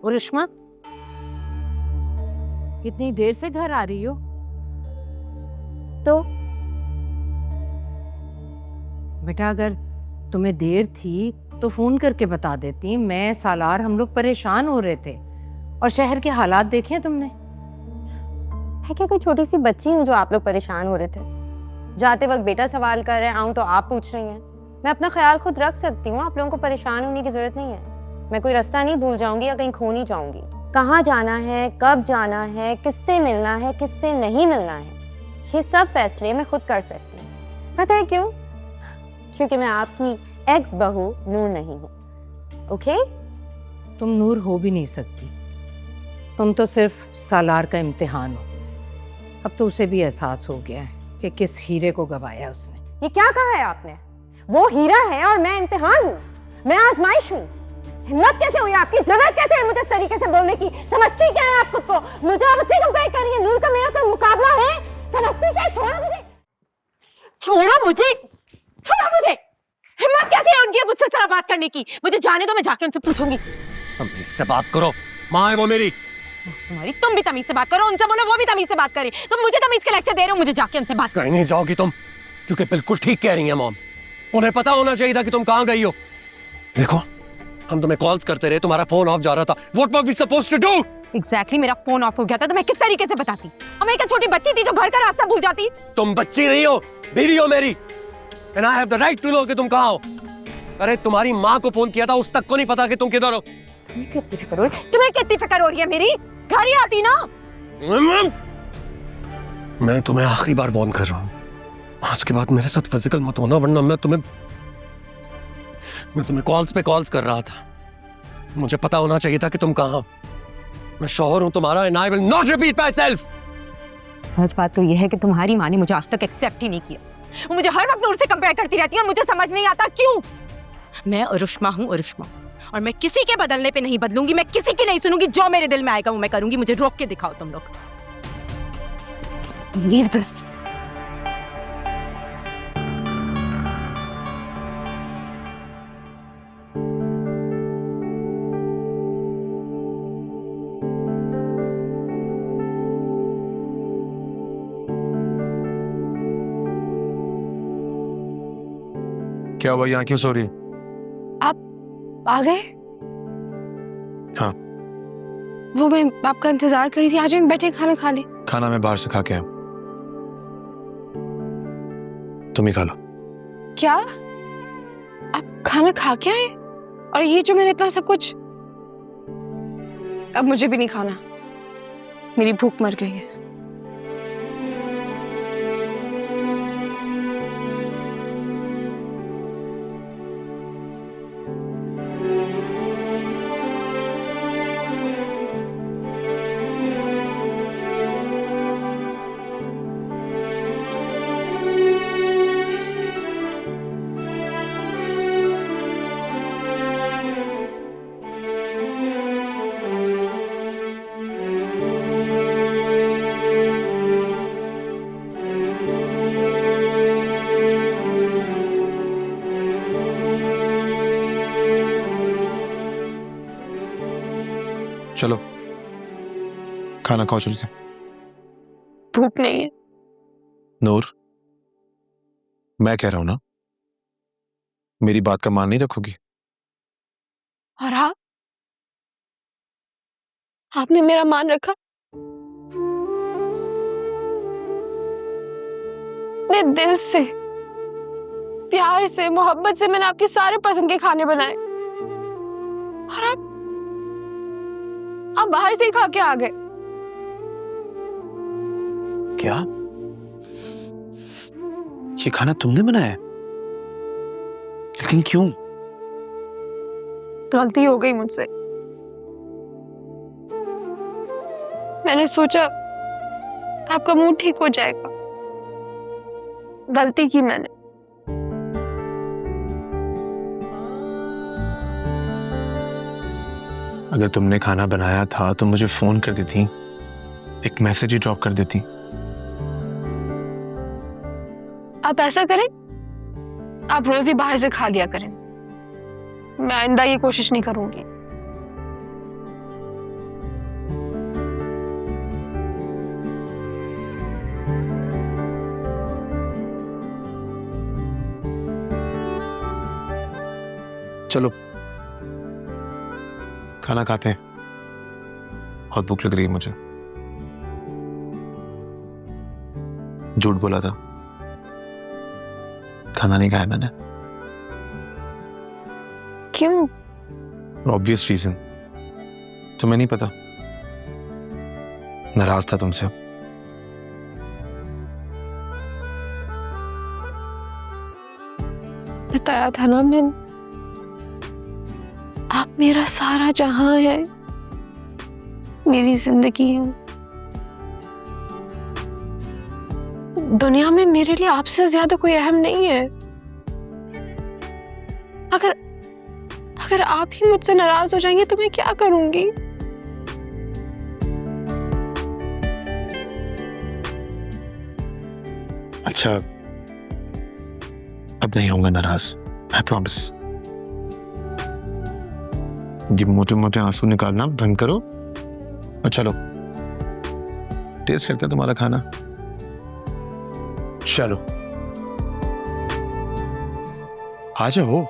और रेशमा, इतनी देर से घर आ रही हो? तो बेटा अगर तुम्हें देर थी तो फोन करके बता देती। मैं, सालार, हम लोग परेशान हो रहे थे। और शहर के हालात देखे तुमने? है क्या कोई छोटी सी बच्ची हूँ जो आप लोग परेशान हो रहे थे? जाते वक्त बेटा सवाल कर रहे हैं, आऊँ तो आप पूछ रही हैं। मैं अपना ख्याल खुद रख सकती हूँ, आप लोगों को परेशान होने की जरूरत नहीं है। मैं कोई रास्ता नहीं भूल जाऊंगी या कहीं खो नहीं जाऊंगी। कहाँ जाना है, कब जाना है, किससे मिलना है, किससे नहीं मिलना है, ये सब फैसले मैं खुद कर सकती हूँ। पता है क्यों? क्योंकि मैं आपकी एक्स बहू नूर नहीं हूँ। ओके? तुम नूर हो भी नहीं सकती। तुम तो सिर्फ सालार का इम्तिहान हो। अब तो उसे भी एहसास हो गया है कि किस हीरे को गवाया उसने। ये क्या कहा है आपने? वो हीरा है और मैं इम्तिहान हूँ, मैं आजमाइश हूँ। हिम्मत कैसे हुई आपकी? जरूरत कैसे है मुझे इस तरीके से बोलने की? समझती क्या है आप खुद को? मुझे आप उससे कंपेयर कर रही है? नूर का मेरा कोई मुकाबला है? समझती क्या है? छोड़ो मुझे, छोड़ो मुझे, छोड़ो मुझे। हिम्मत कैसे है उनकी मुझसे इस तरह बात करने की? मुझे जाने दो, मैं जाके उनसे पूछूंगी। तमीज से बात करो, माँ है वो मेरी। तुम्हारी तुम भी तमीज से बात करो, उनसे बोलो वो भी तमीज से बात करे। तुम मुझे तमीज के लेक्चर दे रहे हो, मुझे जाके उनसे बात। कहीं नहीं जाओगी तुम, क्योंकि बिल्कुल ठीक कह रही हैं मॉम। उन्हें पता होना चाहिए था कि तुम कहाँ गई हो। देखो, हम तुम्हें कॉल्स करते रहे, तुम्हारा फोन ऑफ जा रहा था। What were we supposed to do? Exactly, मेरा फोन ऑफ हो गया था तो मैं किस तरीके से बताती? और मैं क्या छोटी बच्ची थी जो घर का रास्ता भूल जाती? तुम बच्ची नहीं हो, बीवी हो मेरी। And I have the right to know कि तुम कहाँ हो। अरे तुम्हारी माँ को फोन किया था, उस तक को नहीं पता कि तुम किधर हो। तुम्हें कितनी फिक्र हो रही है मेरी? घर ही आती ना। मैं तुम्हें आखिरी बार वार्न कर रहा हूँ, आज के बाद मेरे साथ फिजिकल मत होना, वरना मैं तुम्हें कॉल्स पे कॉल्स कर रहा था। मुझे पता होना चाहिए था कि तुम कहाँ हो। मैं शौहर हूं तुम्हारा, and I will not repeat myself। सच बात तो यह है कि तुम्हारी माँ ने मुझे आज तक एक्सेप्ट ही नहीं किया। वो मुझे हर वक्त नूर से कंपेयर करती रहती है और मुझे समझ नहीं आता क्यों। मैं उरुष्मा हूँ, उरुष्मा, और मैं किसी के बदलने पे नहीं बदलूंगी। मैं किसी की नहीं सुनूंगी। जो मेरे दिल में आएगा वो मैं करूंगी। मुझे रोक के दिखाओ तुम लोग। Leave this। क्या हुआ, यहाँ क्यों सो रही? आप आ गए? हाँ। वो मैं आपका इंतजार कर रही थी। आज हम बैठे खाना खा ले। खाना मैं बाहर से खा के आया, तुम ही खा लो। क्या? आप खाना खा के आए? और ये जो मैंने इतना सब कुछ, अब मुझे भी नहीं खाना। मेरी भूख मर गई है। चलो खाना खाओ जल्दी से। भूख नहीं है। नूर, मैं कह रहा हूं ना, मेरी बात का मान नहीं रखोगी? और आपने मेरा मान रखा। इतने दिल से, प्यार से, मोहब्बत से मैंने आपके सारे पसंद के खाने बनाए, और आप बाहर से ही खा के आ गए। क्या? ये खाना तुमने बनाया? लेकिन क्यों? गलती हो गई मुझसे। मैंने सोचा आपका मूड ठीक हो जाएगा। गलती की मैंने। अगर तुमने खाना बनाया था तो मुझे फोन कर देती, एक मैसेज ही ड्रॉप कर देती। आप ऐसा करें, आप रोज ही बाहर से खा लिया करें। मैं आइंदा ये कोशिश नहीं करूंगी। चलो खाना खाते हैं, बहुत भूख लग रही है मुझे। झूठ बोला था, खाना नहीं खाया मैंने। क्यों? ऑब्वियस रीजन, तुम्हें नहीं पता, नाराज था तुमसे। बताया था ना मैंने, आप मेरा सारा जहां है, मेरी जिंदगी है। दुनिया में मेरे लिए आपसे ज्यादा कोई अहम नहीं है। अगर आप ही मुझसे नाराज हो जाएंगे तो मैं क्या करूंगी? अच्छा, अब नहीं होऊंगा नाराज, आई प्रॉमिस। ये मोटे मोटे आंसू निकालना बंद करो और चलो टेस्ट करते हैं तुम्हारा खाना। चलो आ जाओ।